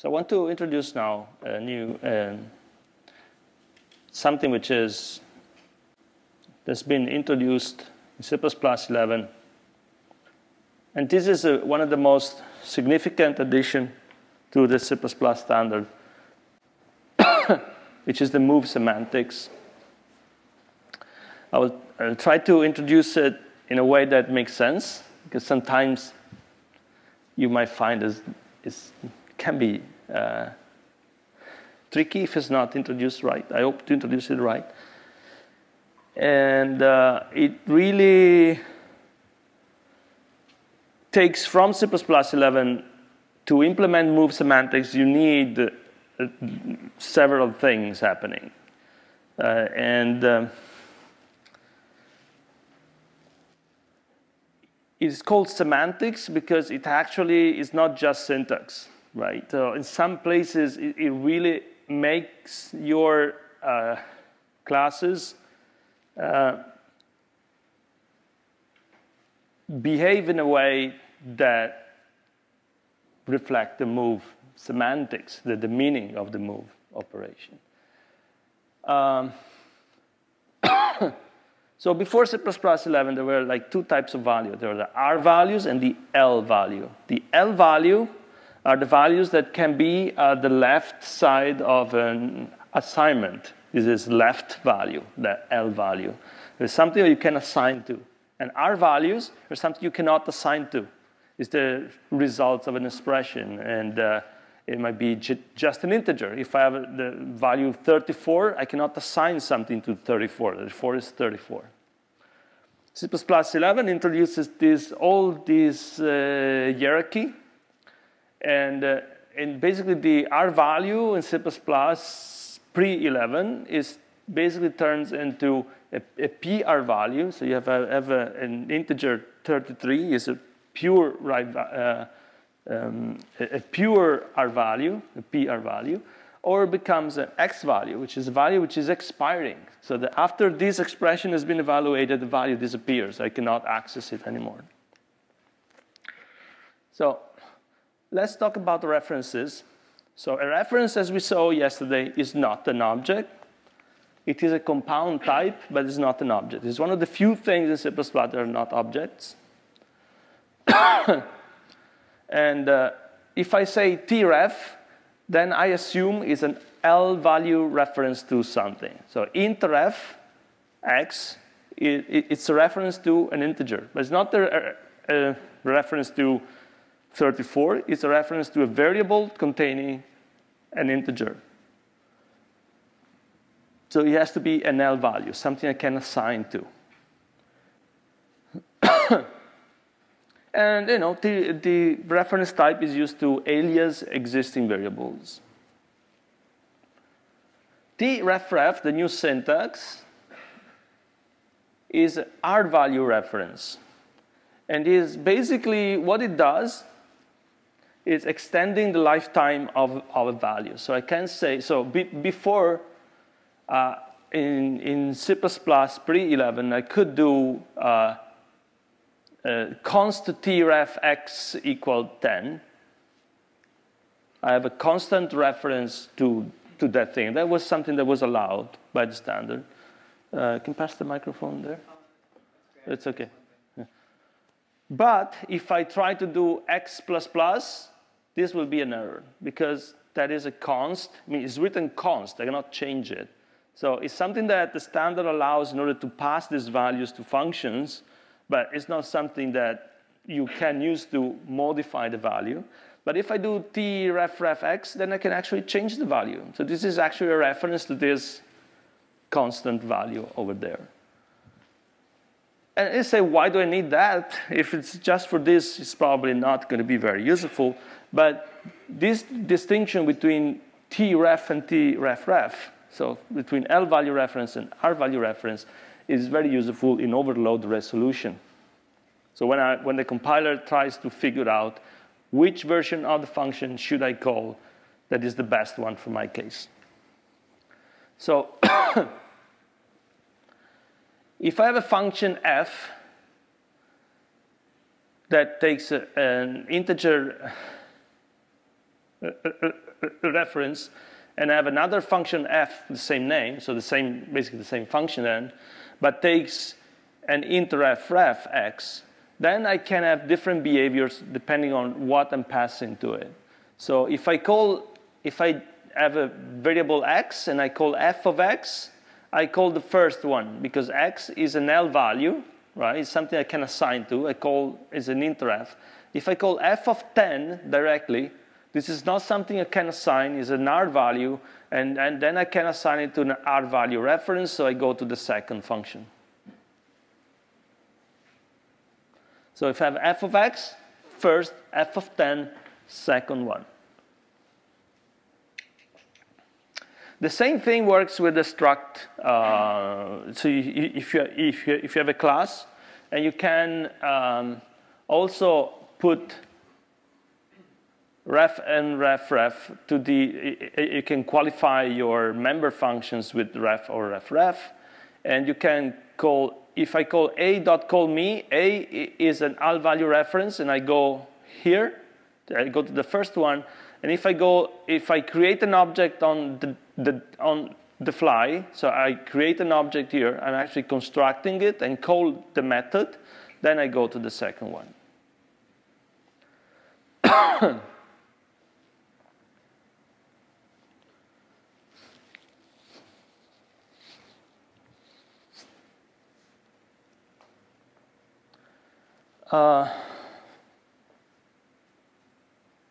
So I want to introduce now a new something which that's been introduced in C++ 11. And this is one of the most significant addition to the C++ standard, which is the move semantics. I'll try to introduce it in a way that makes sense, because sometimes you might find it can be tricky if it's not introduced right. I hope to introduce it right. And it really takes from C++ 11 to implement move semantics, you need several things happening. It's called semantics because it actually is not just syntax, right? So in some places, it really makes your classes behave in a way that reflect the move semantics, the meaning of the move operation. So before C++ 11, there were like two types of value. There were the R values and the L value. The L value are the values that can be the left side of an assignment. This is left value, the L value. There's something that you can assign to. And R values are something you cannot assign to. It's the result of an expression. And it might be just an integer. If I have the value 34, I cannot assign something to 34. 34 is 34. C++ 11 introduces all this hierarchy. And basically, the R value in C++ pre-11 basically turns into a PR value. So you have an integer 33 is a pure a pure R value, a PR value, or becomes an X value, which is a value which is expiring. So that after this expression has been evaluated, the value disappears. I cannot access it anymore. So let's talk about the references. So a reference, as we saw yesterday, is not an object. It is a compound type, but it's not an object. It's one of the few things in C++ that are not objects. And if I say tref, then I assume it's an L value reference to something. So intref x, it's a reference to an integer. But it's not a reference to 34. It's a reference to a variable containing an integer. So it has to be an L value, something I can assign to. And the reference type is used to alias existing variables. Tref, the new syntax, is R value reference. And is basically what it does is extending the lifetime of a value. So I can say, so before in C++ pre-11, I could do const tref x equal 10. I have a constant reference to that thing. That was something that was allowed by the standard. Can you pass the microphone there? It's OK. Yeah. But if I try to do x++, this will be an error, because that is a const. I mean, it's written const. I cannot change it. So it's something that the standard allows in order to pass these values to functions, but it's not something that you can use to modify the value. But if I do tref x, then I can actually change the value. So this is actually a reference to this constant value over there. And you say, why do I need that? If it's just for this, it's probably not going to be very useful. But this distinction between tref and tref, so between L value reference and R value reference, is very useful in overload resolution. So when the compiler tries to figure out which version of the function should I call, that is the best one for my case. So if I have a function f that takes an integer reference, and I have another function f, the same name, so basically the same function end, but takes an int ref x, then I can have different behaviors depending on what I'm passing to it. So if I have a variable x and I call f of x, I call the first one because x is an L value, right? It's something I can assign to. I call is an int ref. If I call f of 10 directly, this is not something I can assign. It's an R value, and then I can assign it to an R value reference. So I go to the second function. So if I have f of x, first, f of 10, second one. The same thing works with the struct. So if you have a class, and you can also put ref and ref to you can qualify your member functions with ref or ref, and you can call, if I call a.callMe, a is an L value reference, and I go here, I go to the first one, and if I create an object on the fly, so I create an object here, I'm actually constructing it and call the method, then I go to the second one.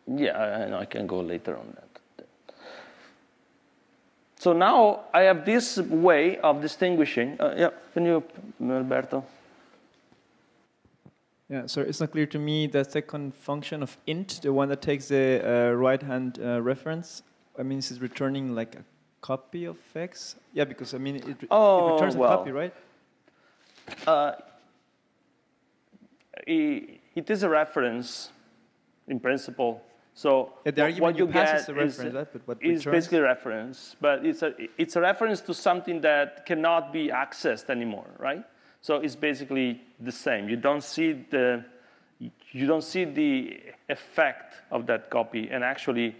Yeah, I can go later on that. So now I have this way of distinguishing. Yeah, can you, Alberto? Yeah, so it's not clear to me the second function of int, the one that takes the right-hand reference. I mean, this is returning like a copy of x. Yeah, because I mean, it returns a copy, right? It is a reference, in principle. So yeah, the argument what you get is a reference, right? But what is basically a reference, but it's a reference to something that cannot be accessed anymore, right? So it's basically the same. You don't see the effect of that copy, and actually,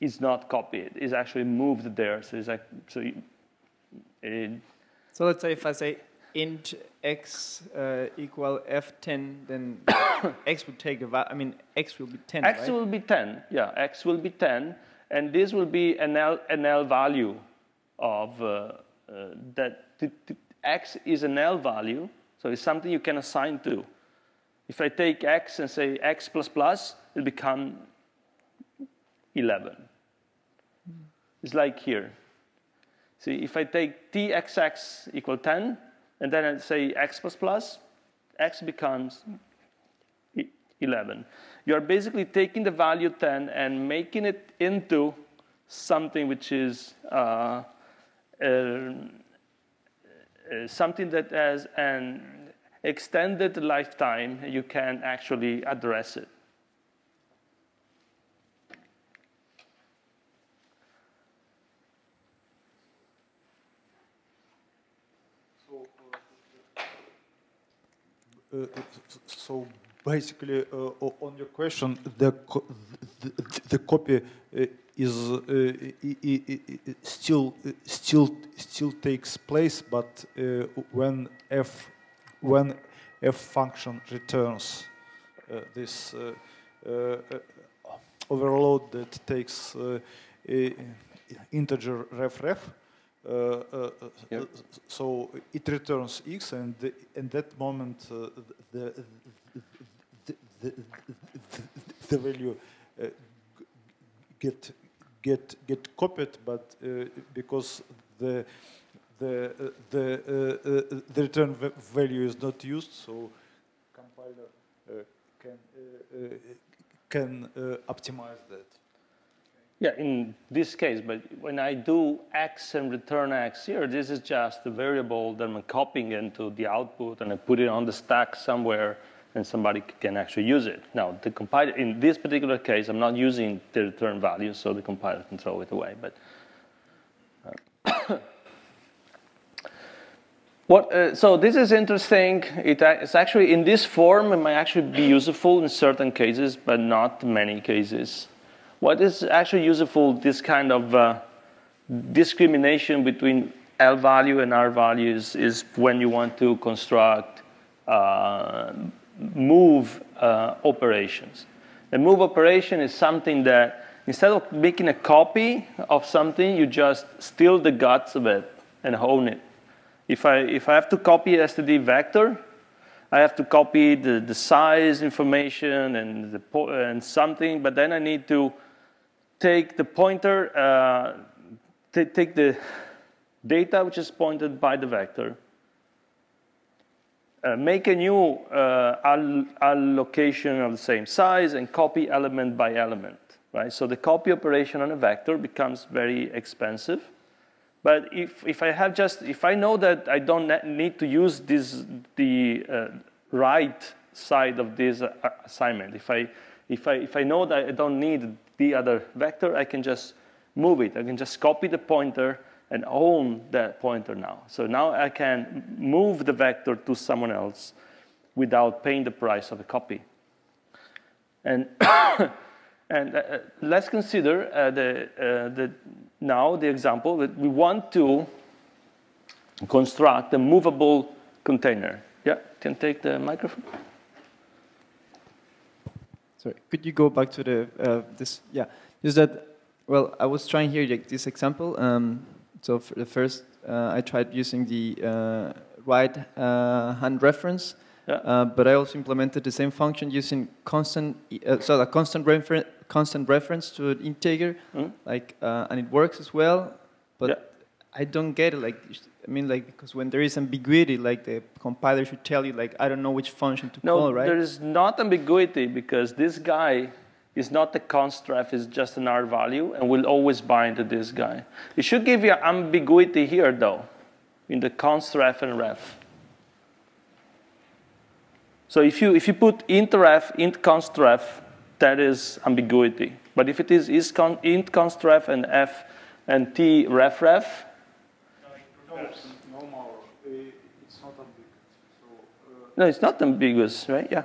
it's not copied. It's actually moved there. So it's like so let's say if I say int x equal f10, then x would take a value. I mean, x will be 10. X right? will be 10. Yeah, x will be 10, and this will be an L value of that. X is an L value, so it's something you can assign to. If I take x and say x plus plus, it'll become 11. It's like here. See, if I take txx equal 10, and then I say x plus plus, x becomes 11. You're basically taking the value 10 and making it into something which is something that has an extended lifetime. You can actually address it. So basically, on your question, the copy is still takes place, but when f function returns this overload that takes integer ref. Yep. So it returns x, and in that moment the value get copied, but because the return value is not used, so compiler can optimize that. Yeah, in this case, but when I do x and return x here, this is just a variable that I'm copying into the output, and I put it on the stack somewhere, and somebody can actually use it. Now, the compiler, in this particular case, I'm not using the return value, so the compiler can throw it away. But so this is interesting. It's actually, in this form, it might actually be useful in certain cases, but not many cases. what is actually useful, this kind of discrimination between L value and R values is when you want to construct move operations. A move operation is something that instead of making a copy of something, you just steal the guts of it and own it. If I have to copy std vector, I have to copy the size information and something, but then I need to take the pointer, take the data which is pointed by the vector, make a new allocation of the same size, and copy element by element. Right? So the copy operation on a vector becomes very expensive. But if I know that I don't need to use the right side of this assignment, if I know that I don't need the other vector, I can just move it. I can just copy the pointer and own that pointer now. So now I can move the vector to someone else without paying the price of a copy. And let's consider now the example that we want to construct a movable container. Yeah, can take the microphone. Sorry, could you go back to the this? Yeah, is that well? I was trying here like this example. So for the first, I tried using the right hand reference, yeah. But I also implemented the same function using constant, so a constant reference to an integer, like, and it works as well. But yeah. I don't get it. Like, I mean, like, because when there is ambiguity, like the compiler should tell you, like, I don't know which function to call, right? No, there is not ambiguity because this guy is not a const ref, it's just an R value, and will always bind to this guy. It should give you ambiguity here, though, in the const ref and ref. So if you put int ref, int const ref, that is ambiguity. But if it is int const ref and f and t ref ref, it's not ambiguous. So, no, it's not ambiguous, right? Yeah.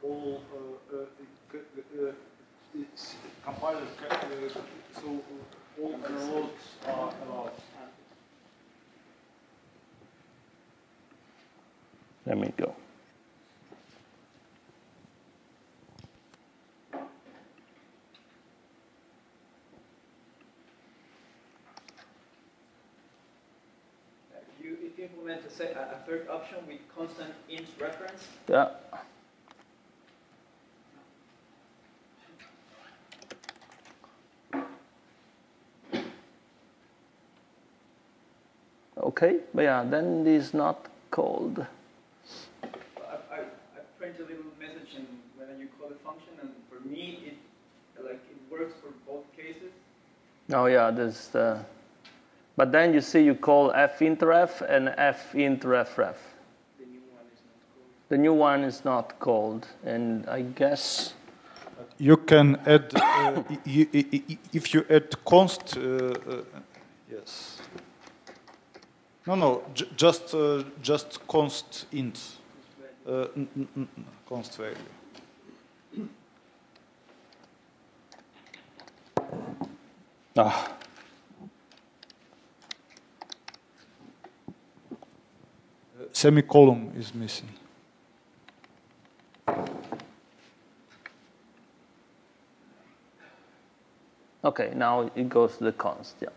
All compilers, so all the loads are allowed. Let me go. If you implement a third option with constant int reference. Yeah. Okay, but yeah, then it is not called. I print a little message and when you call the function, and for me it works for both cases. Oh yeah, there's the. But then you see you call f_int_ref and f_int_ref_ref. The new one is not called. The new one is not called, and I guess. You can add if you add const. Yes. No, just const int, const value. Ah. Semicolon is missing. Okay, now it goes to the const, yeah.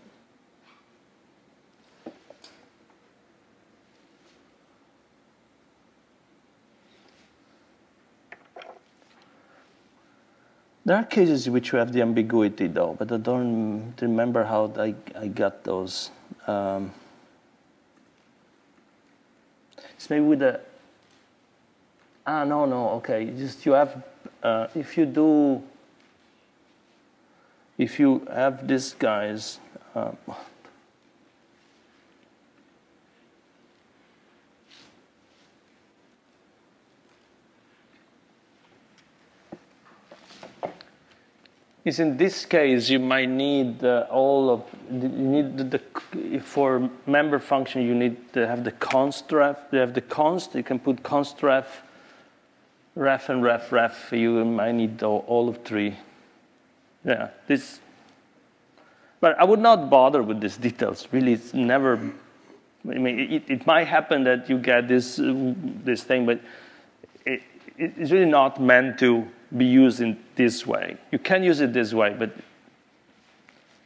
There are cases in which you have the ambiguity, though, but I don't remember how I got those. It's maybe with the. No, okay. Just you have, if you have these guys. Is in this case you might need for member function you need to have the const ref. You have the const. You can put const ref and ref. You might need all of three. Yeah, this. But I would not bother with these details. Really, it's never. I mean, it might happen that you get this thing, but it's really not meant to be used in this way. You can use it this way, but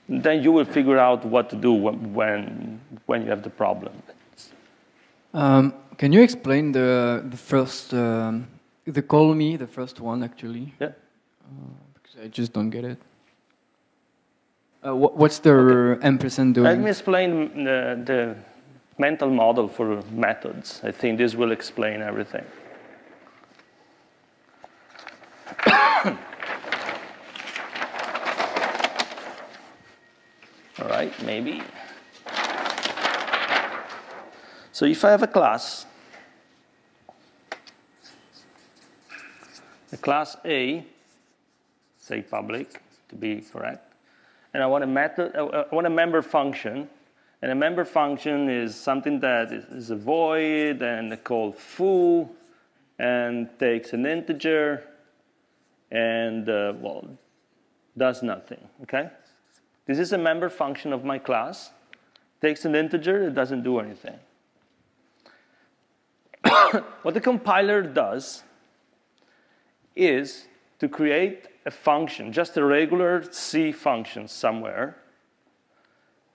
then you will figure out what to do when you have the problem. Can you explain the first, the call me, the first one actually? Yeah. Because I just don't get it. What's the ampersand doing? Let me explain the mental model for methods. I think this will explain everything. All right, maybe. So if I have a class, the class A, say public to be correct, and I want a method, I want a member function, and a member function is something that is a void and called foo, and takes an integer, and well, does nothing. Okay, this is a member function of my class. Takes an integer, it doesn't do anything. What the compiler does is to create a function, just a regular C function somewhere,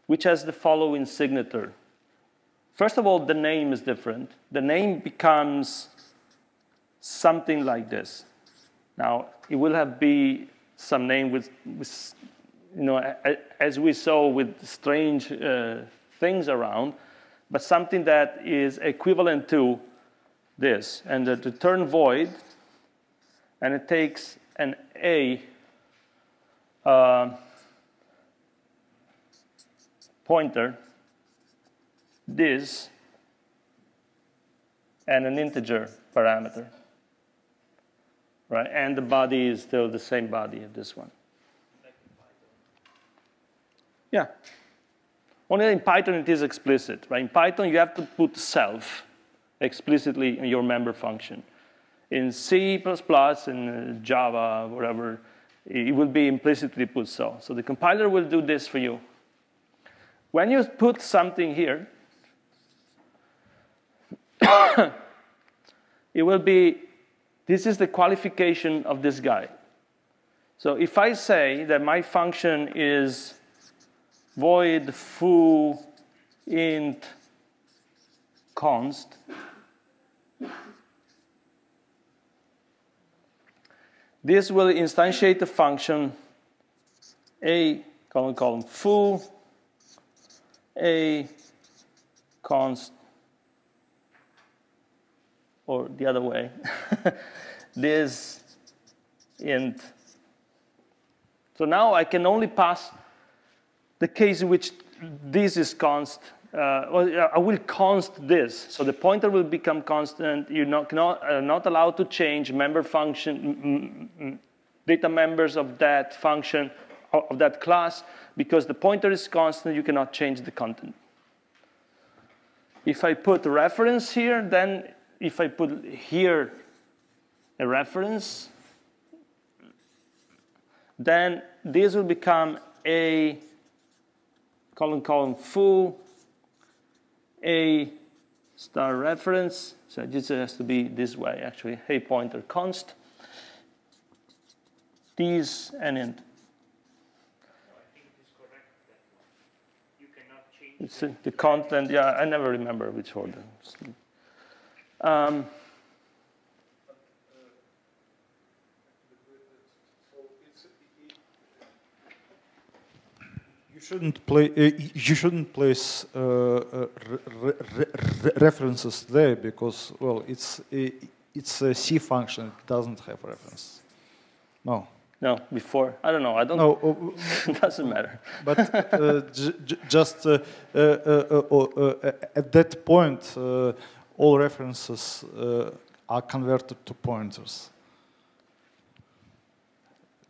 which has the following signature. First of all, the name is different. The name becomes something like this. Now, it will have be some name with you know, as we saw with strange things around, but something that is equivalent to this, and the return void, and it takes an A pointer, this, and an integer parameter, right? And the body is still the same body of this one. Yeah. Only in Python it is explicit, right? In Python you have to put self explicitly in your member function. In C++, in Java, whatever, it will be implicitly put so. So the compiler will do this for you. When you put something here, it will be, this is the qualification of this guy. So if I say that my function is void foo int const, this will instantiate the function a colon foo a const, or the other way, this int. So now I can only pass the case in which this is const. Well, I will const this, so the pointer will become constant. You're not allowed to change member function, data members of that function, of that class, because the pointer is constant, you cannot change the content. If I put a reference here, then if I put here a reference, then this will become a colon foo a star reference. So this has to be this way, actually. Hey pointer const. These and int. No, I think it is correct that you cannot change it's the content. Yeah, I never remember which order. You shouldn't place references there because, well, it's a C function. It doesn't have reference. No. No, before. I don't know. I don't. No, it doesn't matter. But just at that point, all references are converted to pointers.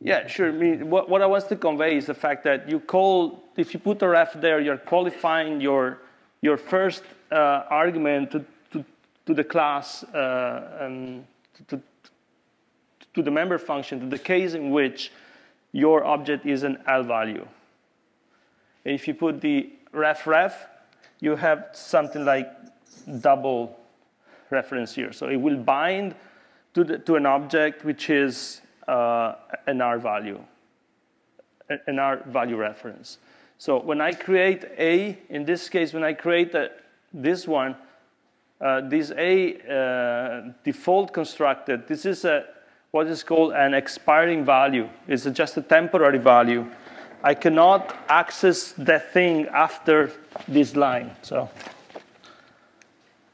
Yeah, sure. I mean, what I want to convey is the fact that you call, if you put a ref there, you're qualifying your first argument to the class, to the member function, to the case in which your object is an L value. If you put the ref, you have something like double reference here. So it will bind to an object which is an R value, an R value reference. So when I create A, in this case, when I create this one, this A default constructed, this is what is called an expiring value. It's just a temporary value. I cannot access that thing after this line. So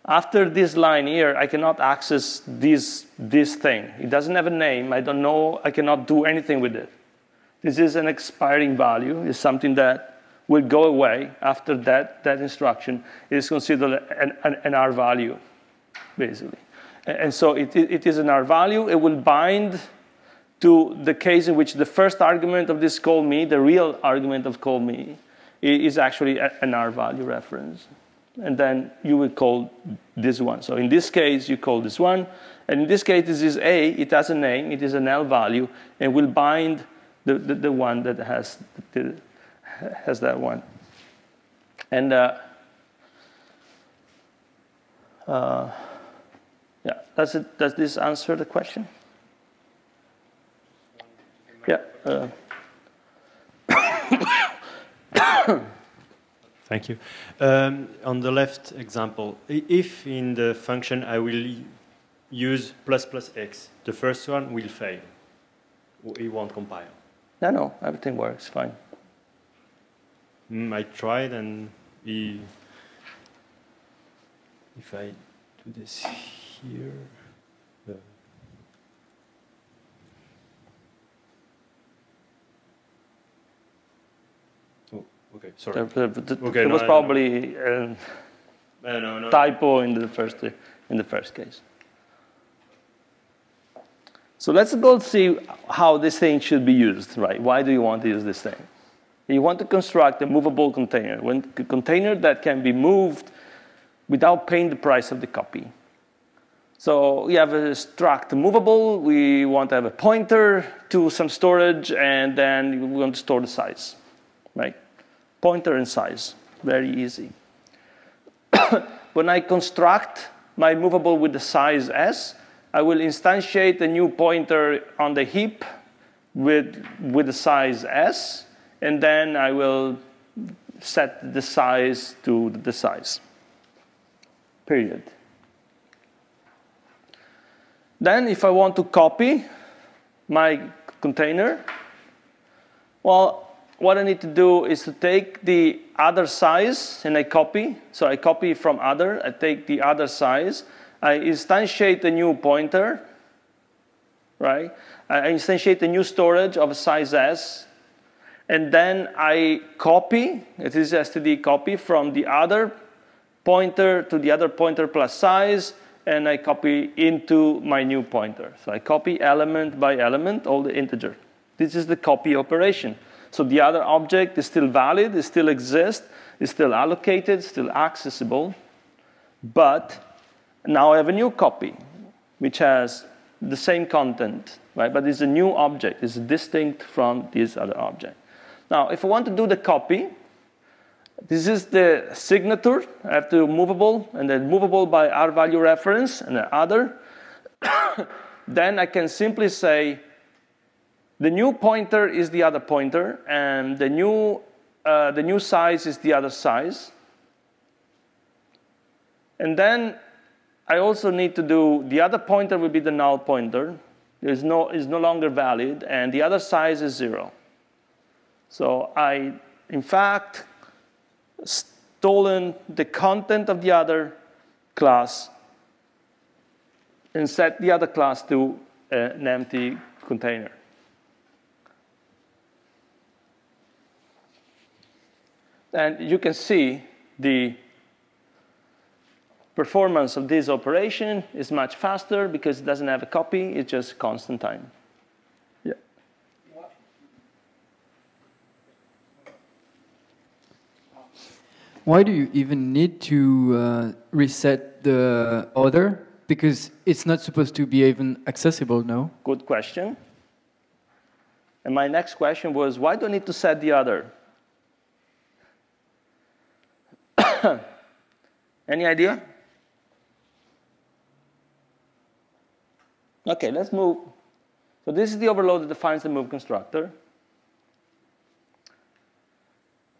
after this line here, I cannot access this thing. It doesn't have a name. I don't know. I cannot do anything with it. This is an expiring value. It's something that will go away after that instruction. It is considered an R value, basically. And so it is an R value. It will bind to the case in which the first argument of this call me, the real argument of call me, is actually an R value reference. And then you will call this one. So in this case, you call this one. And in this case, this is A. It has a name. It is an L value. And will bind the one that has that one. And yeah, does this answer the question? Yeah. Thank you. On the left example, if in the function I will use ++x, the first one will fail. It won't compile. No, everything works fine. I tried, and if I do this here, oh, okay, sorry. There was probably a typo in the first case. So let's go see how this thing should be used, right? Why do you want to use this thing? You want to construct a movable container, a container that can be moved without paying the price of the copy. So we have a struct movable. We want to have a pointer to some storage, and then we want to store the size, right? Pointer and size, very easy. When I construct my movable with the size S, I will instantiate a new pointer on the heap with the size S, and then I will set the size to the size, period. Then if I want to copy my container, well, what I need to do is to take the other size and I copy. So I copy from other, I take the other size, I instantiate a new pointer, right? I instantiate a new storage of size S, and then I copy, it is std copy from the other pointer to the other pointer plus size, and I copy into my new pointer. So I copy element by element, all the integer. This is the copy operation. So the other object is still valid, it still exists, it's still allocated, still accessible, but now I have a new copy, which has the same content, right? But it's a new object, it's distinct from this other object. Now, if I want to do the copy, this is the signature. I have to movable, and then movable by R value reference, and then other. Then I can simply say, the new pointer is the other pointer, and the new size is the other size. And then I also need to do, the other pointer will be the null pointer. Is no longer valid, and the other size is 0. So I, in fact, stolen the content of the other class and set the other class to an empty container. And you can see the performance of this operation is much faster because it doesn't have a copy, it's just constant time. Yeah. Why do you even need to reset the order? Because it's not supposed to be even accessible, no? Good question. And my next question was, why do I need to set the other? Any idea? Okay, let's move. So this is the overload that defines the move constructor.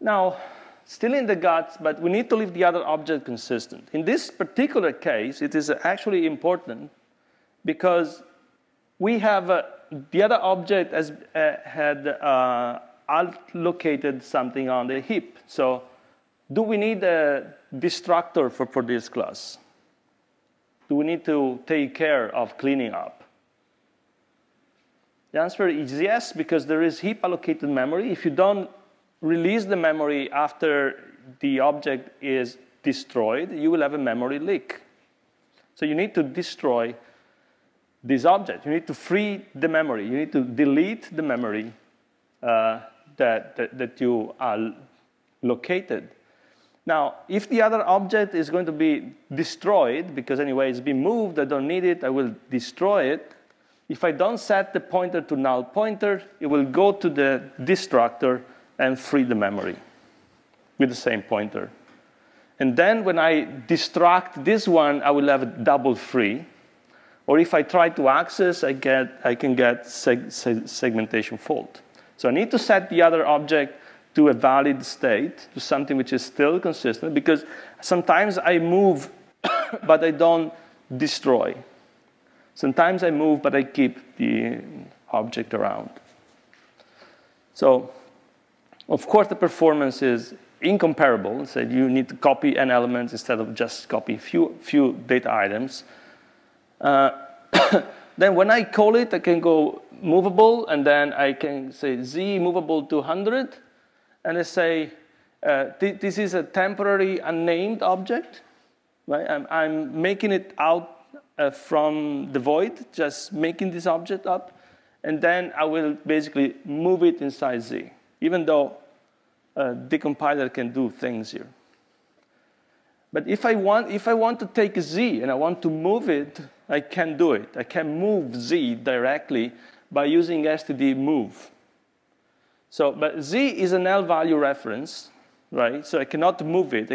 Now, still in the guts, but we need to leave the other object consistent. In this particular case, it is actually important because we have the other object had allocated something on the heap. So do we need a destructor for this class? Do we need to take care of cleaning up? The answer is yes, because there is heap allocated memory. If you don't release the memory after the object is destroyed, you will have a memory leak. So you need to destroy this object. You need to free the memory. You need to delete the memory that you located. Now, if the other object is going to be destroyed, because anyway it's been moved, I don't need it, I will destroy it. If I don't set the pointer to null pointer, it will go to the destructor and free the memory with the same pointer. And then when I destruct this one, I will have a double free. Or if I try to access, I can get segmentation fault. So I need to set the other object to a valid state, to something which is still consistent, because sometimes I move, but I don't destroy. Sometimes I move, but I keep the object around. So, of course, the performance is incomparable. So you need to copy n elements instead of just copy few data items. Then when I call it, I can go movable, and then I can say z movable to 100. And I say, this is a temporary unnamed object. Right? I'm making it out from the void, just making this object up. And then I will basically move it inside Z, even though the compiler can do things here. But if I want to take Z and I want to move it, I can do it. I can move Z directly by using std move. So, but Z is an L value reference, right? So I cannot move it.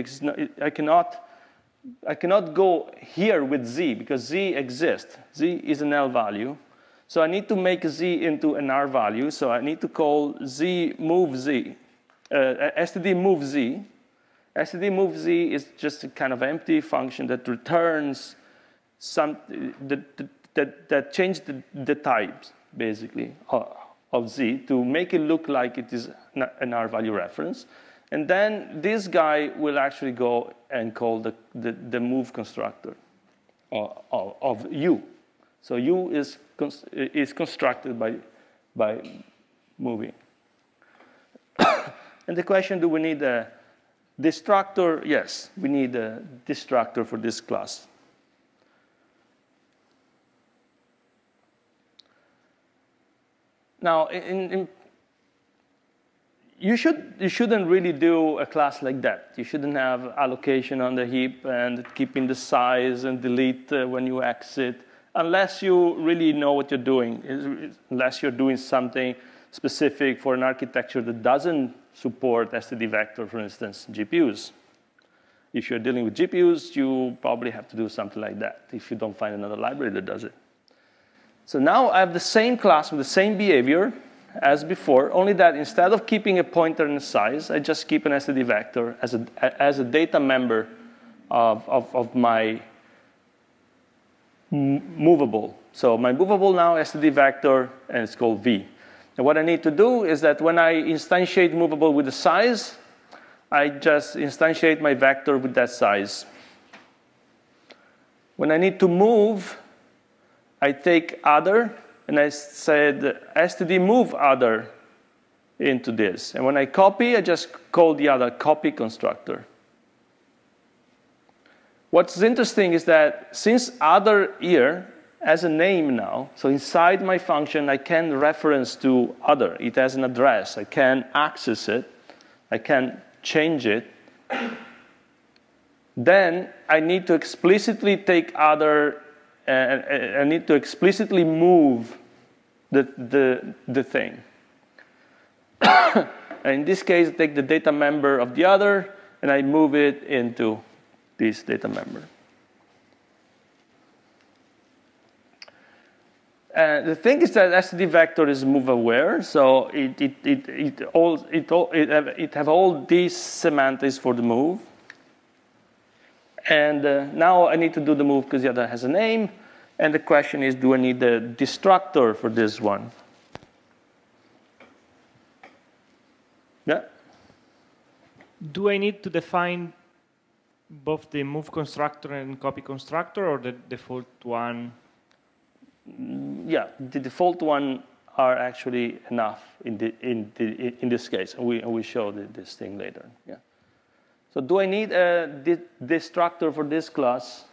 I cannot go here with Z because Z exists. Z is an L value. So I need to make Z into an R value. So I need to call Z move Z, std move Z. Std move Z is just a kind of empty function that returns some that change the types basically of Z to make it look like it is an R value reference. And then this guy will actually go and call the move constructor of U. So U is constructed by moving. And the question, do we need a destructor? Yes, we need a destructor for this class. Now, you shouldn't really do a class like that. You shouldn't have allocation on the heap and keeping the size and delete when you exit, unless you really know what you're doing, unless you're doing something specific for an architecture that doesn't support std vector, for instance, GPUs. If you're dealing with GPUs, you probably have to do something like that if you don't find another library that does it. So now I have the same class with the same behavior as before, only that instead of keeping a pointer and a size, I just keep an std vector as a data member of my movable. So my movable now std vector, and it's called V. And what I need to do is that when I instantiate movable with the size, I just instantiate my vector with that size. When I need to move, I take other, and I said std move other into this. And when I copy, I just call the other copy constructor. What's interesting is that since other here has a name now, so inside my function, I can reference to other. It has an address. I can access it. I can change it. Then I need to explicitly take other. I need to explicitly move the thing. And in this case, I take the data member of the other, and I move it into this data member. The thing is that std vector is move aware, so it have all these semantics for the move. And now I need to do the move because the other has a name. And the question is, do I need the destructor for this one? Yeah. Do I need to define both the move constructor and copy constructor, or the default one? Yeah, the default one are actually enough in this case, and we show this thing later. Yeah. So do I need a destructor for this class?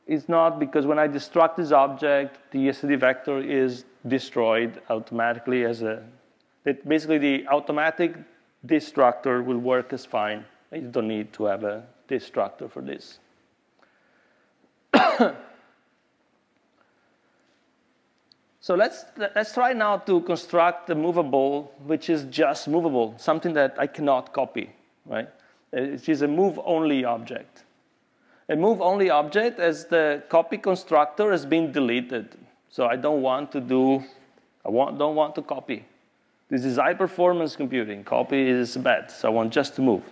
It's not, because when I destruct this object, the std vector is destroyed automatically as a. Basically, the automatic destructor will work as fine. You don't need to have a destructor for this. So let's try now to construct a movable, which is just movable, something that I cannot copy, right? It is a move-only object. A move-only object, as the copy constructor has been deleted. So I don't want to do, don't want to copy. This is high-performance computing. Copy is bad, so I want just to move.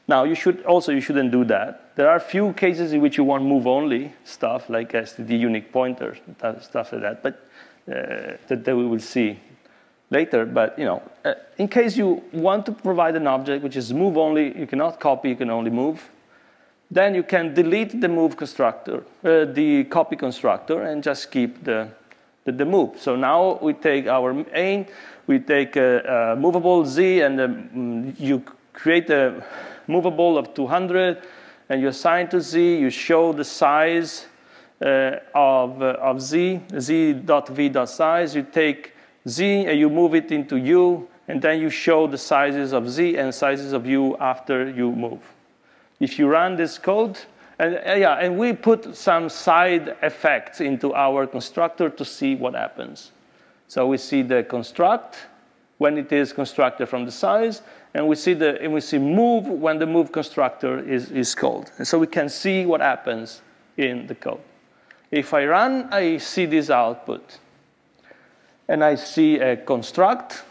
Now, you shouldn't do that. There are few cases in which you want move-only stuff, like std unique pointer, stuff like that, but that we will see later. But in case you want to provide an object which is move-only, you cannot copy, you can only move, then you can delete the move constructor, the copy constructor, and just keep the move. So now we take our main, we take a movable z, and you create a movable of 200, and you assign to z, you show the size of z, z.v.size, you take z and you move it into u, and then you show the sizes of z and sizes of u after you move. If you run this code, and we put some side effects into our constructor to see what happens. So we see the construct when it is constructed from the size, and we see move when the move constructor is called. And so we can see what happens in the code. If I run, I see this output. And I see a construct.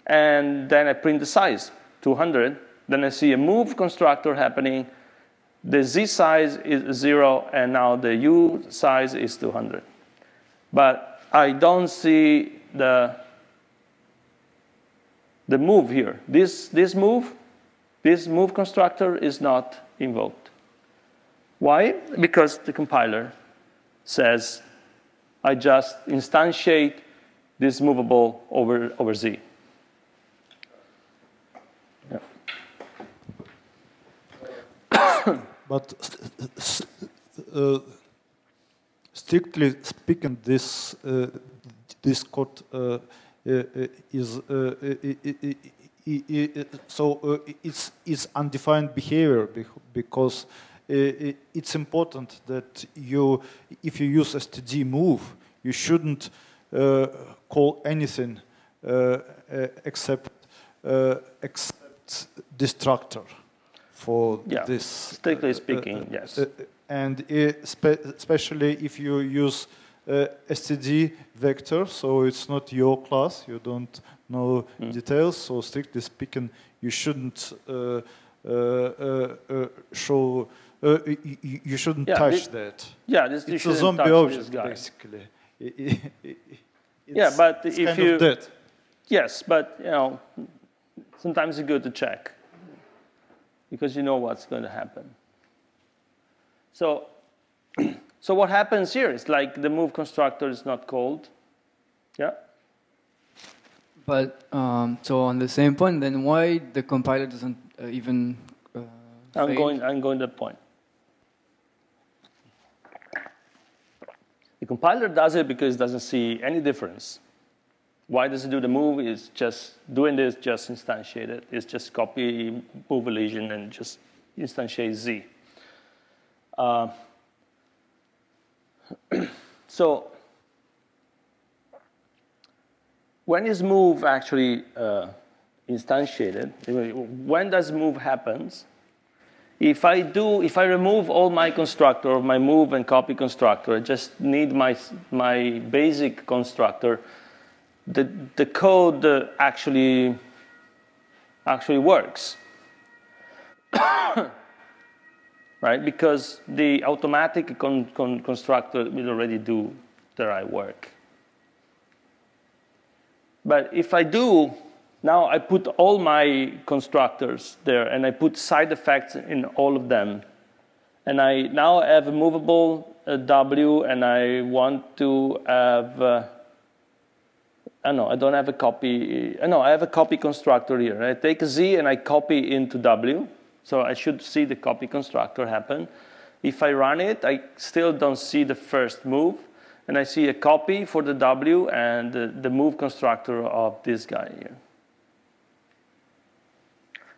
And then I print the size, 200. Then I see a move constructor happening. The z size is 0, and now the u size is 200. But I don't see the move here. This move constructor is not invoked. Why? Because the compiler says, I just instantiate this movable over z. Yeah. But strictly speaking, this code it's undefined behavior, because it's important that if you use std move, you shouldn't call anything except destructor for this. Strictly speaking, yes. And especially if you use std vector, so it's not your class, you don't know details, so strictly speaking, you shouldn't show, you shouldn't touch that. Yeah, it's a zombie object, basically. But it's if kind you... of dead. Yes, but sometimes it's good to check, because you know what's going to happen. So what happens here is like the move constructor is not called. Yeah? But so on the same point, then why the compiler doesn't even I'm going to the point. The compiler does it because it doesn't see any difference. Why does it do the move? It's just doing this, just instantiate it. It's just copy move elision and just instantiate z. So when is move actually instantiated? When does move happens? If I remove all my constructor, my move and copy constructor, I just need my basic constructor, the code actually works. Right? Because the automatic constructor will already do the right work. But if I do, now I put all my constructors there, and I put side effects in all of them. And I now have a movable W, and I want to have, I don't have a copy. No, I have a copy constructor here. I take a Z and I copy into W. So I should see the copy constructor happen. If I run it, I still don't see the first move. And I see a copy for the W and the move constructor of this guy here.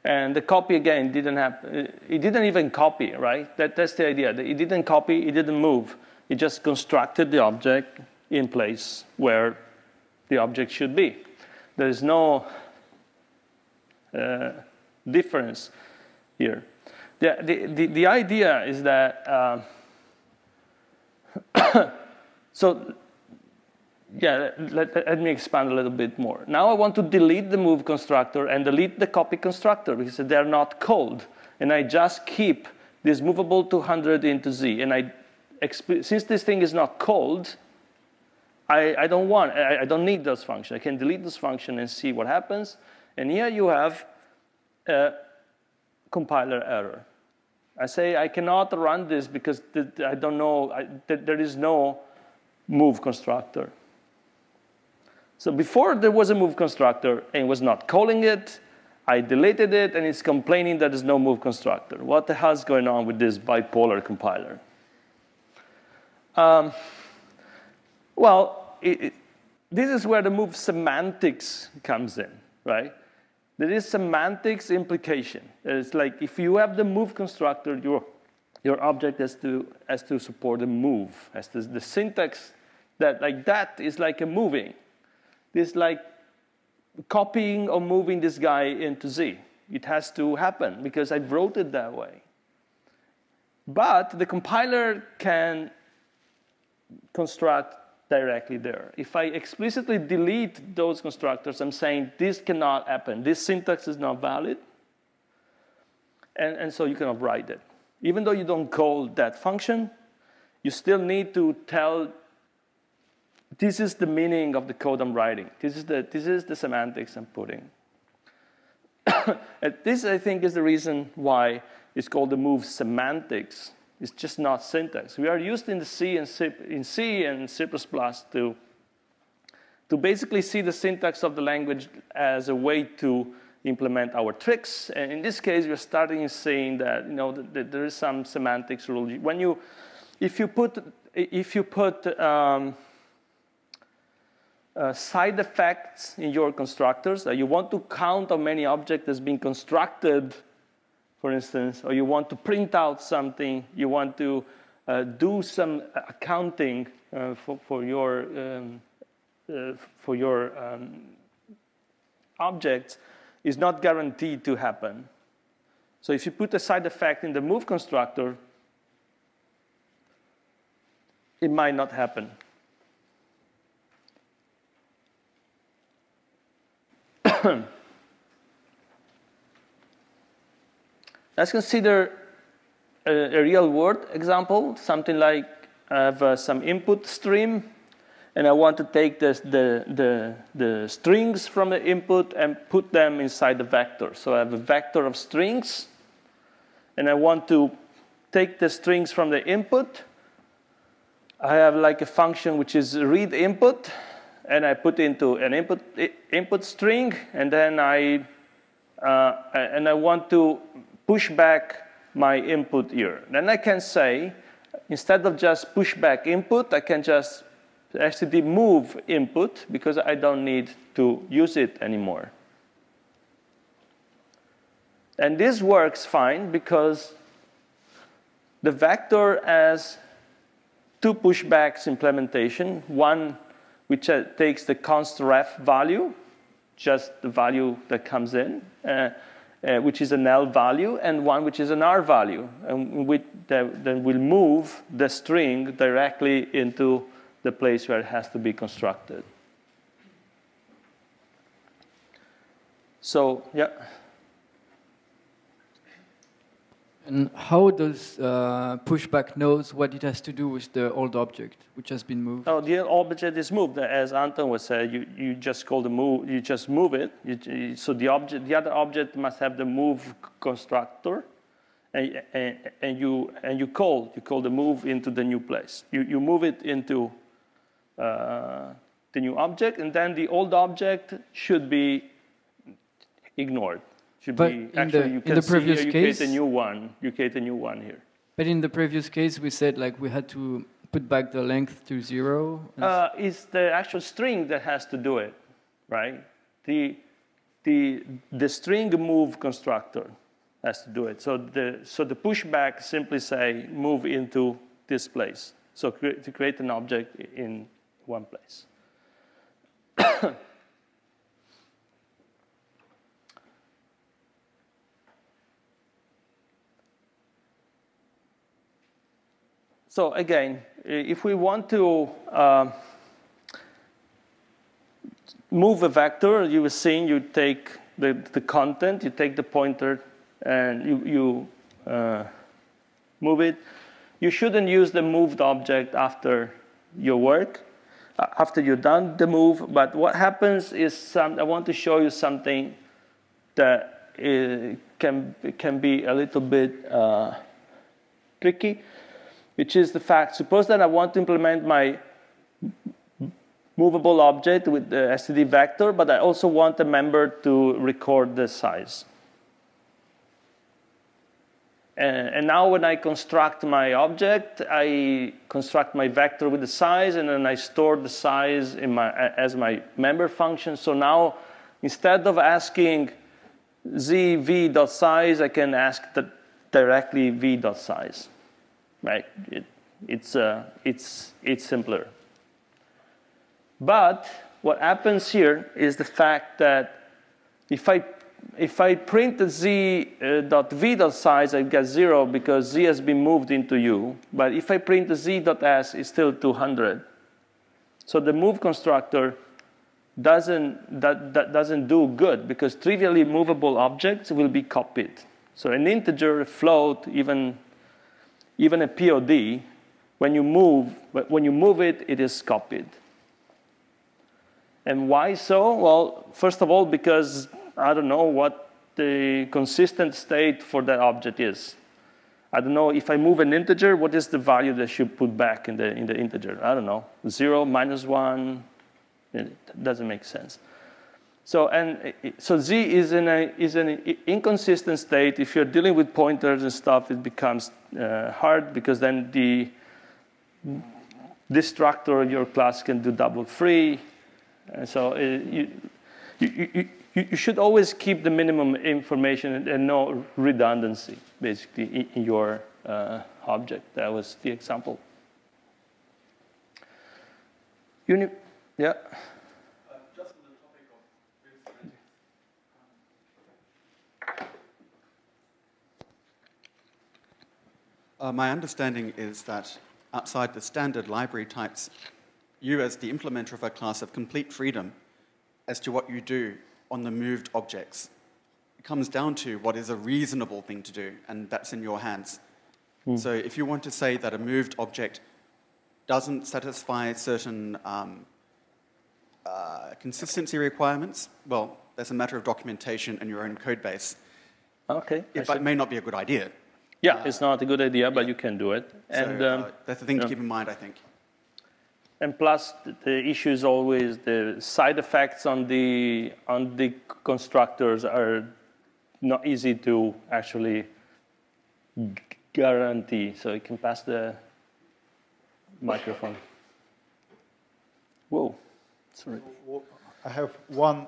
And the copy, again, didn't happen. It didn't even copy, right? That's the idea. It didn't copy. It didn't move. It just constructed the object in place where the object should be. There is no difference here. The idea is that, so yeah, let me expand a little bit more. Now I want to delete the move constructor and delete the copy constructor because they're not called. And I just keep this movable 200 into Z. And since this thing is not called, I don't need those functions. I can delete this function and see what happens. And here you have a compiler error. I say I cannot run this because I don't know, there is no move constructor. So before there was a move constructor and it was not calling it, I deleted it and it's complaining that there's no move constructor. What the hell is going on with this bipolar compiler? Well, this is where the move semantics comes in, right? There is semantics implication. It's like if you have the move constructor, your object has to support a move. Has the syntax that is like a moving. This like copying or moving this guy into Z. It has to happen because I wrote it that way. But the compiler can construct directly there. If I explicitly delete those constructors, I'm saying this cannot happen. This syntax is not valid. And so you cannot write it. Even though you don't call that function, you still need to tell, this is the meaning of the code I'm writing. This is the semantics I'm putting. And this, I think, is the reason why it's called the move semantics. It's just not syntax. We are used in C and C to basically see the syntax of the language as a way to implement our tricks. And in this case, we're starting seeing that that there is some semantics rule. If you put side effects in your constructors, you want to count how many objects has been constructed, for instance, or you want to print out something, you want to do some accounting for your objects, is not guaranteed to happen. So if you put a side effect in the move constructor, it might not happen. Let's consider a real-world example, something like I have some input stream, and I want to take the strings from the input and put them inside the vector. So I have a vector of strings, and I want to take the strings from the input. I have like a function which is read input, and I put into an input string, and then I want to push back my input here. Then I can say, instead of just push back input, I can just actually move input because I don't need to use it anymore. And this works fine because the vector has two pushbacks implementation, one which takes the const ref value, just the value that comes in, which is an L value, and one which is an R value. And then we'll move the string directly into the place where it has to be constructed. So, yeah. And how does pushback knows what it has to do with the old object, which has been moved? Oh, the object is moved. As Anton was saying, you just call the move. You just move it. So the other object must have the move constructor, and you call the move into the new place. You move it into the new object, and then the old object should be ignored. But in the previous case, you create a new one. You create a new one here. But in the previous case, we said like we had to put back the length to 0. It's the actual string that has to do it, right? The string move constructor has to do it. So the pushback simply say move into this place. So to create an object in one place. So again, if we want to move a vector, you were seeing you take the content, you take the pointer, and you move it. You shouldn't use the moved object after your work, after you've done the move. But what happens is I want to show you something that can be a little bit tricky, which is the fact, suppose that I want to implement my movable object with the std vector, but I also want a member to record the size. And now when I construct my object, I construct my vector with the size, and then I store the size as my member function. So now, instead of asking v.size, I can ask directly v.size. Right? It's simpler. But what happens here is the fact that if I print the z.v.size, I get 0 because z has been moved into u. But if I print the z.s, it's still 200. So the move constructor doesn't do good because trivially movable objects will be copied. So an integer, a float, even a POD, when you move it, it is copied. And why so? Well, first of all, because I don't know what the consistent state for that object is. I don't know if I move an integer, what is the value that I should put back in the integer? I don't know, 0, -1. It doesn't make sense. So Z is an inconsistent state. If you're dealing with pointers and stuff, it becomes hard because then the destructor of your class can do double free. And so you should always keep the minimum information and no redundancy, basically, in your object. That was the example. Yeah. My understanding is that outside the standard library types, you as the implementer of a class have complete freedom as to what you do on the moved objects. It comes down to what is a reasonable thing to do, and that's in your hands. So if you want to say that a moved object doesn't satisfy certain consistency requirements, well, that's a matter of documentation in your own code base. Okay. It may not be a good idea. Yeah, it's not a good idea, but you can do it. And so, that's the thing to keep in mind, I think. And plus, the issue is always the side effects on the constructors are not easy to actually guarantee. So you can pass the microphone. Whoa, sorry. I have one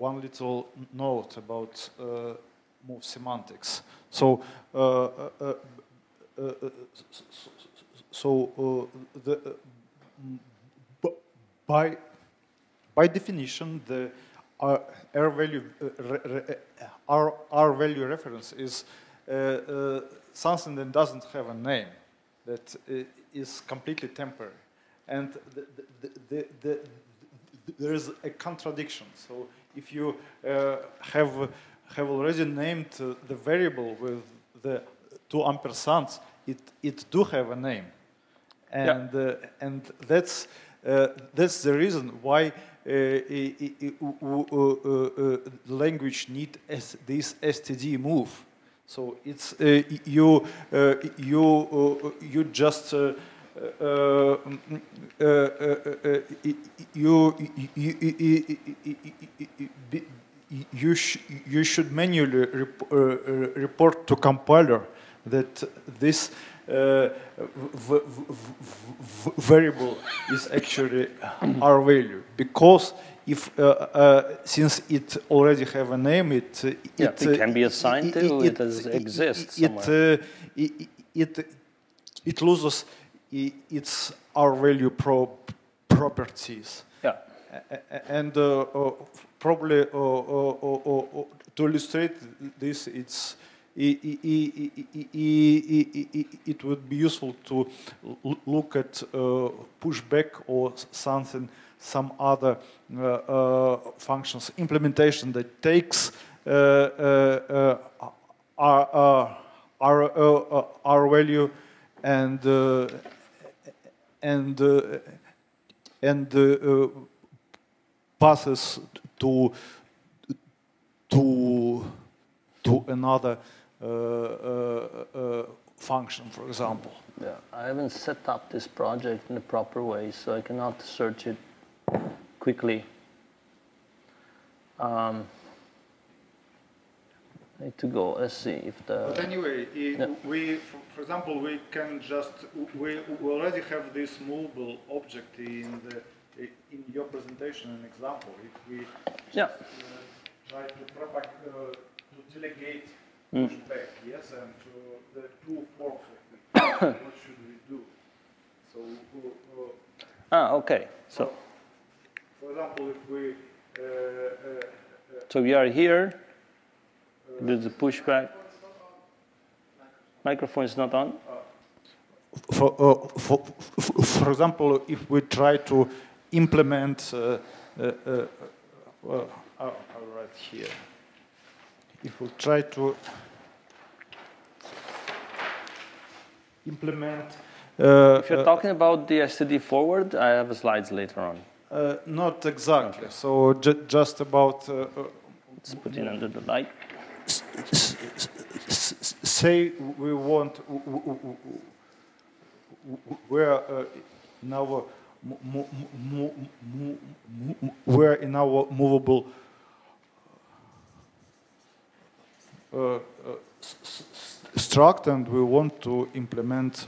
little note about move semantics. So by definition, the R value R value reference is something that doesn't have a name, that is completely temporary, and there is a contradiction. So if you have already named the variable with the 2 ampersands, it do have a name, and and that's the reason why the language need this std move. So it's you just you should manually report to compiler that this variable is actually R value, because if since it already have a name, it can be assigned to. It exists somewhere. It loses its R value properties. Yeah, and probably to illustrate this, it would be useful to look at pushback or some other functions implementation that takes R value and passes to another function, for example. Yeah, I haven't set up this project in the proper way, so I cannot search it quickly. I need to go. Let's see if the. But anyway, we, for example, we can just we already have this movable object in your presentation and example. If we try to delegate pushback, yes, and the 2 forms of it, what should we do? So. Okay. So. For example, if we. So we are here. Do the pushback. Microphone is not on. For example, if we try to implement, I'll write here. If we try to implement. If you're talking about the std forward, I have slides later on. Not exactly. Okay. So just about. Let's put it under the light. Say we want we're in our movable struct, and we want to implement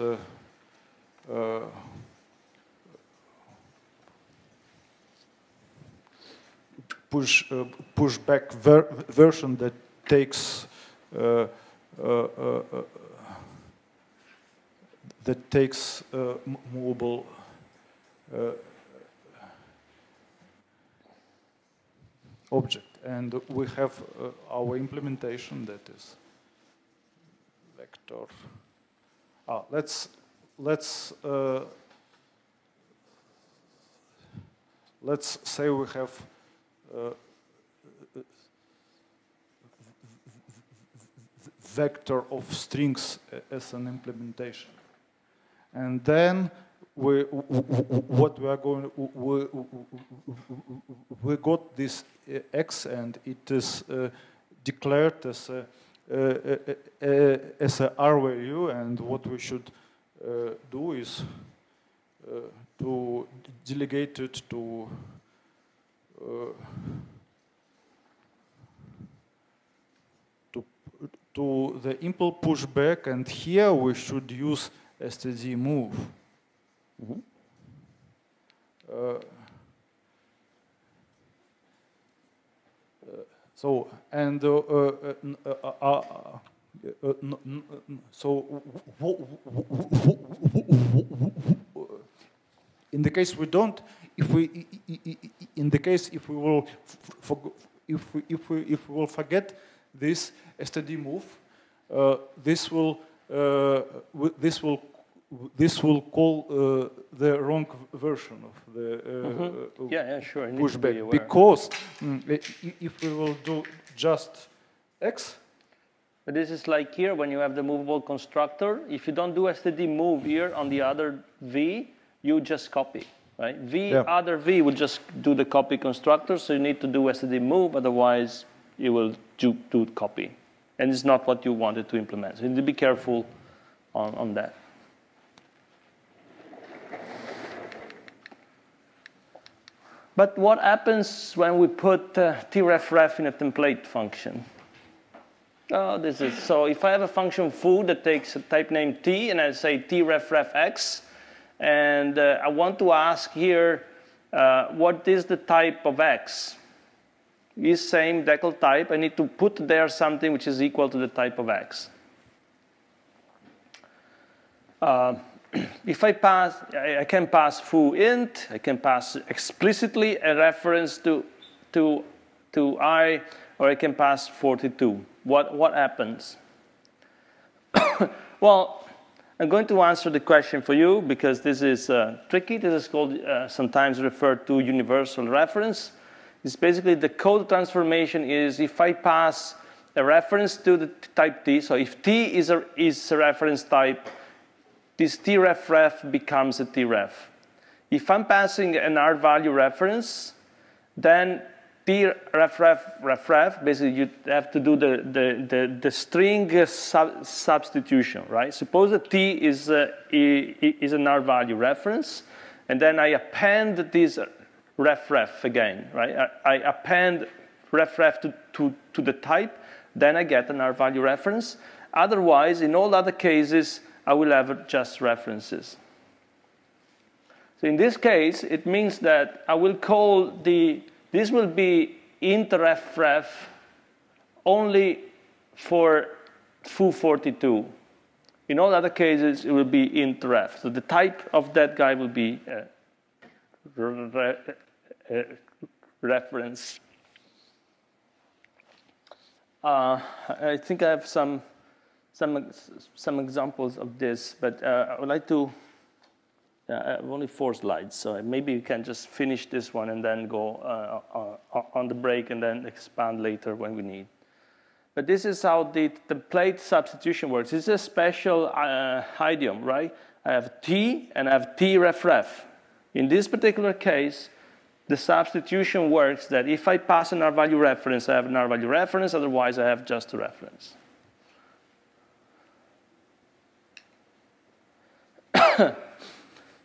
pushback version that takes movable object, and we have our implementation that is vector. Let's say we have vector of strings as an implementation, and then we got this x, and it is declared as a R value, and what we should do is to delegate it to the impl pushback, and here we should use std move. Mm-hmm. So and so in the case we don't if we, in the case, if we will, if we will forget this std move, this will call the wrong version of the yeah, sure. pushback, because if we will do just x. But this is like here when you have the movable constructor. If you don't do std move here on the other v, you just copy, right? Other v will just do the copy constructor, so you need to do std move, otherwise you will do copy. And it's not what you wanted to implement. So you need to be careful on that. But what happens when we put trefref in a template function? Oh, this is, so if I have a function foo that takes a type name t, and I say trefref x, and I want to ask here, what is the type of x? Is same decal type, I need to put there something which is equal to the type of x. If I pass, I can pass foo int, I can pass explicitly a reference to I, or I can pass 42. What happens? Well, I'm going to answer the question for you because this is tricky. This is called, sometimes referred to universal reference. It's basically the code transformation is if I pass a reference to the type t, so if t is a reference type, this trefref becomes a tref. If I'm passing an R value reference, then trefref, basically you have to do the string substitution, right? Suppose that t is an R value reference, and then I append this refref again, right? I append refref to the type, then I get an R value reference. Otherwise, in all other cases, I will have just references. So in this case, it means that I will call this will be int refref only for foo42. In all other cases, it will be int ref. So the type of that guy will be reference. I think I have some examples of this, but I would like to. I have only 4 slides, so maybe you can just finish this one and then go on the break and then expand later when we need. But this is how the template substitution works. It's a special idiom, right? I have t and I have trefref. In this particular case, the substitution works that if I pass an R value reference, I have an R value reference, otherwise I have just a reference.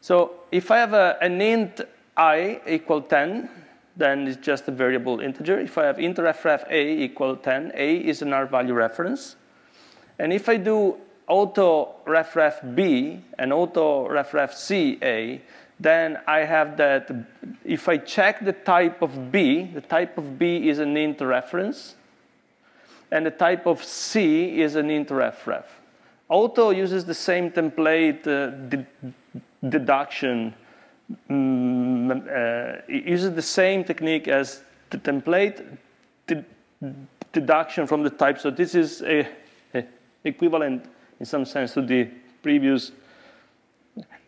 So if I have an int I equal 10, then it's just a variable integer. If I have int refref a equal 10, a is an R value reference. And if I do auto refref b and auto refref c a, then I have that if I check the type of b is an int reference, and the type of c is an int refref. Auto uses the same template deduction. It uses the same technique as the template deduction from the type. So this is equivalent in some sense to the previous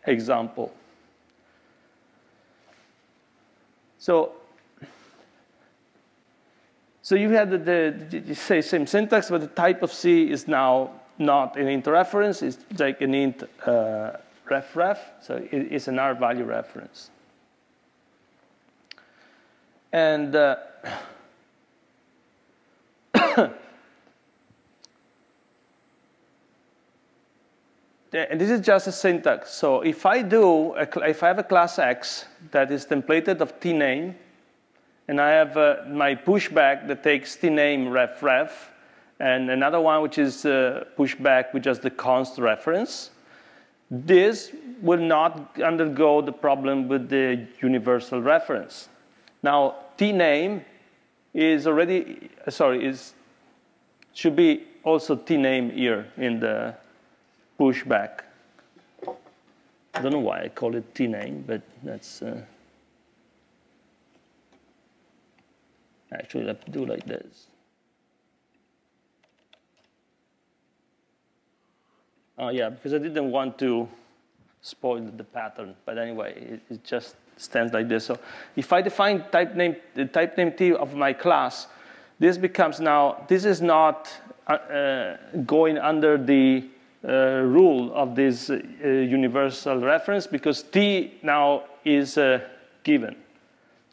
example. So you have the same syntax, but the type of C is now not an int reference. It's like an int refref, so it's an R value reference. And and this is just a syntax. So if I have a class X that is templated of tname, and I have my pushback that takes tname refref, and another one which is pushback with just the const reference, this will not undergo the problem with the universal reference. Now, tname is already, should be also tname here in the pushback. I don't know why I call it tname, but that's Actually, let's do like this. Oh yeah, because I didn't want to spoil the pattern. But anyway, it just stands like this. So if I define the type name T of my class, this becomes now, this is not going under the rule of this universal reference, because T now is given.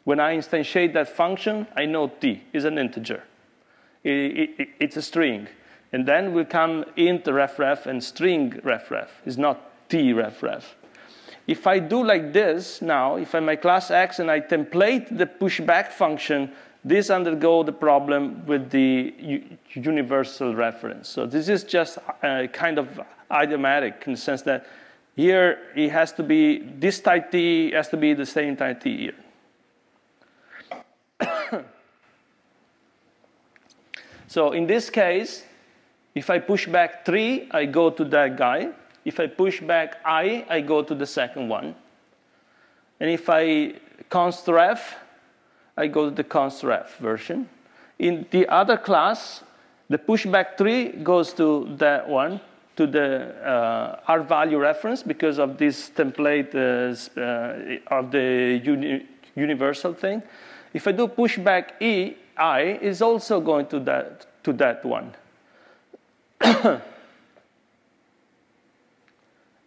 When I instantiate that function, I know T is an integer. It's a string. And then will come int ref and string ref. It's not T ref. If I do like this now, if I'm my class X and I template the pushback function, this undergo the problem with the universal reference. So this is just kind of idiomatic in the sense that here it has to be, this type T has to be the same type T here. So in this case, if I push back 3, I go to that guy. If I push back I go to the second one. And if I const ref, I go to the const ref version. In the other class, the pushback 3 goes to that one, to the R value reference, because of this template of the universal thing. If I do pushback I is also going to that one.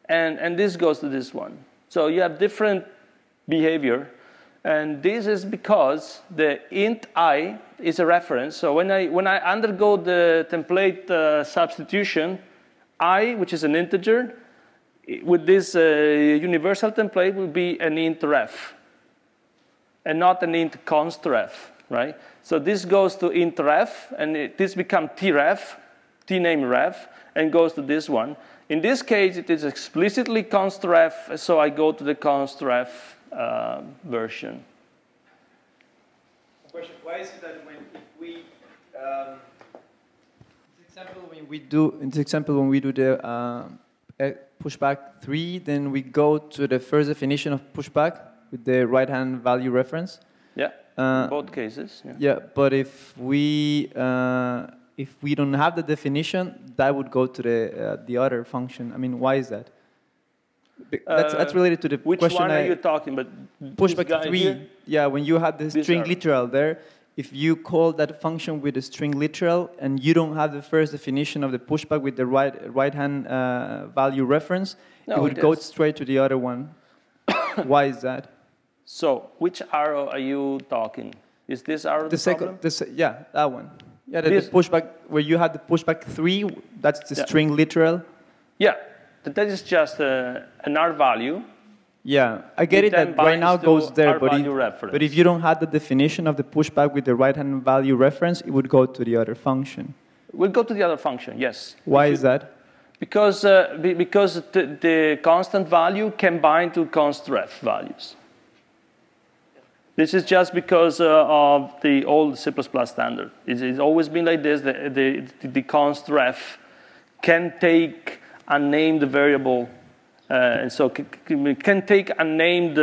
and this goes to this one. So you have different behavior. And this is because the int I is a reference. So when I undergo the template substitution, I, which is an integer, with this universal template will be an int ref, and not an int const ref, right? So this goes to int ref, and this becomes tref, tname ref, and goes to this one. In this case, it is explicitly const ref, so I go to the const ref version. Question: why is it that in this example when we do the pushback 3, then we go to the first definition of pushback with the right-hand value reference? Yeah, in both cases. Yeah. Yeah, but if we don't have the definition, that would go to the other function. I mean, why is that? That's related to the which question. Which one are you talking about? Pushback 3. Here? Yeah, when you had the string literal there, if you call that function with the string literal and you don't have the first definition of the pushback with the right-hand value reference, it would go straight to the other one. Why is that? So, which arrow are you talking? Is this arrow the problem? Yeah, that one. Yeah, the pushback, where you had the pushback 3, that's the string literal. Yeah, that is just an R value. Yeah, I get it that right now goes there, but if you don't have the definition of the pushback with the right-hand value reference, it would go to the other function. It will go to the other function, yes. Why is that? Because the constant value can bind to const ref values. This is just because of the old C++ standard. It's always been like this. The const ref can take unnamed variable, and so can take unnamed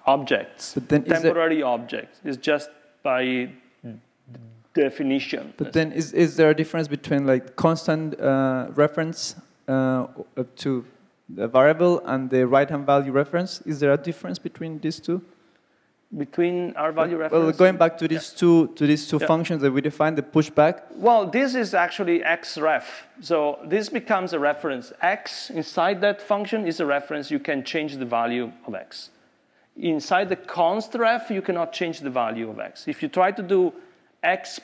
objects, temporary objects. It's just by definition. But then is there a difference between like constant reference to the variable and the right-hand value reference? Is there a difference between these two? Between our value reference? Well, going back to these two functions that we defined, the pushback. Well, this is actually xref. So this becomes a reference. X inside that function is a reference. You can change the value of x. Inside the const ref, you cannot change the value of x. If you try to do x++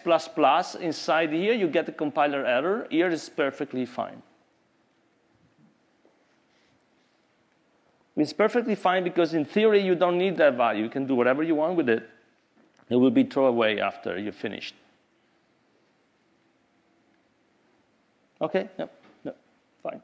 inside here, you get a compiler error. Here is perfectly fine. It's perfectly fine because in theory you don't need that value. You can do whatever you want with it. It will be thrown away after you're finished. Okay? No, fine.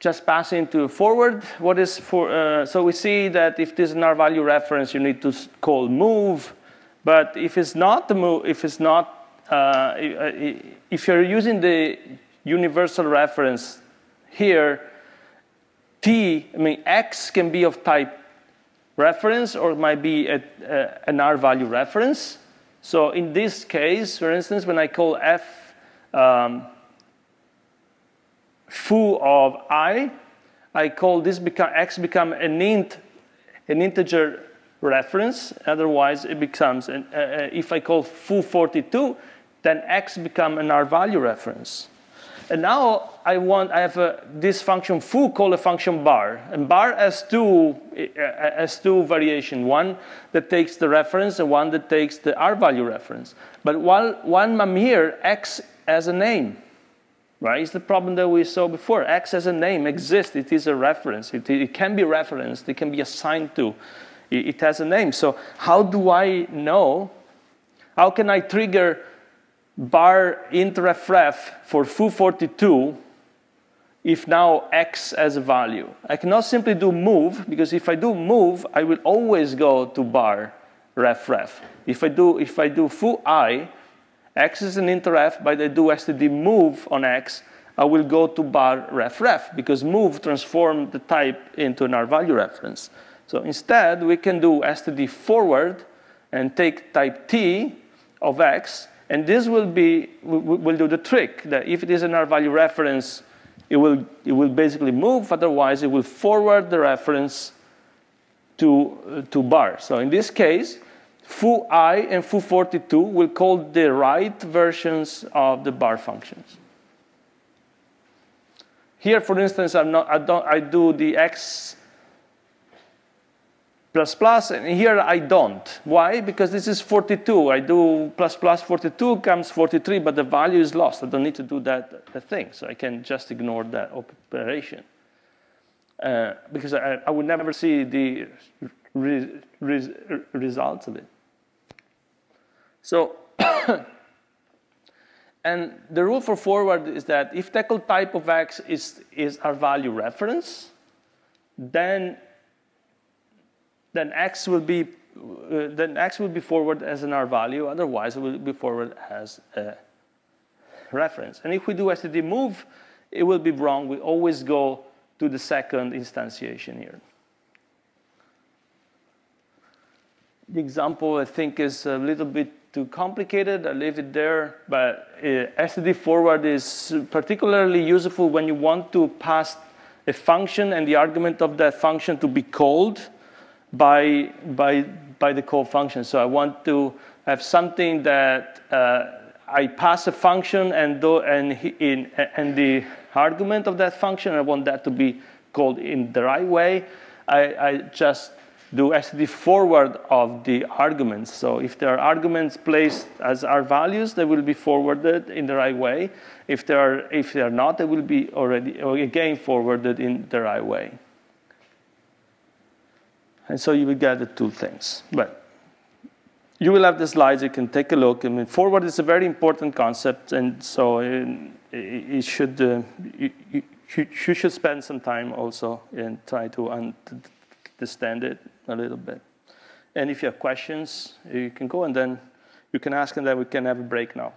Just passing to forward. What is for? So we see that if this is an R value reference, you need to call move. But if it's not the move, if you're using the universal reference here, X can be of type reference, or it might be an R value reference. So in this case, for instance, when I call f foo of I call this x become an integer reference. Otherwise, it becomes, if I call foo 42, then x become an R value reference. And now I have this function foo called a function bar. And bar has two variations, one that takes the reference and one that takes the R value reference. But one here, x has a name. Right? It's the problem that we saw before. X as a name exists. It is a reference. It can be referenced. It can be assigned to. It has a name. So how do I know? How can I trigger bar int ref for foo42 if now X has a value? I cannot simply do move, because if I do move, I will always go to bar ref. If I do foo I, X is an interref, but I do std move on X, I will go to bar ref, because move transforms the type into an R value reference. So instead, we can do std forward and take type T of X, and this will do the trick, that if it is an R value reference, it will basically move, otherwise it will forward the reference to bar. So in this case, foo I and foo42 will call the right versions of the bar functions. Here, for instance, I do the x plus plus, and here I don't. Why? Because this is 42. I do plus plus 42 comes 43, but the value is lost. I don't need to do that thing, so I can just ignore that operation. Because I would never see the results of it. So, and the rule for forward is that if tackle type of X is our value reference, then X will be forward as an R value. Otherwise, it will be forward as a reference. And if we do std move, it will be wrong. We always go to the second instantiation here. The example, I think, is a little bit too complicated. I leave it there. But std forward is particularly useful when you want to pass a function and the argument of that function to be called by the call function. So I want to have something that I pass a function and the argument of that function, I want that to be called in the right way. I just do std forward of the arguments. So if there are arguments placed as R values, they will be forwarded in the right way. If they are not, they will be already again forwarded in the right way. And so you will get the two things. But you will have the slides. You can take a look. I mean, forward is a very important concept, and so you should spend some time also in trying to understand it a little bit. And if you have questions, you can go, and then you can ask, and then we can have a break now.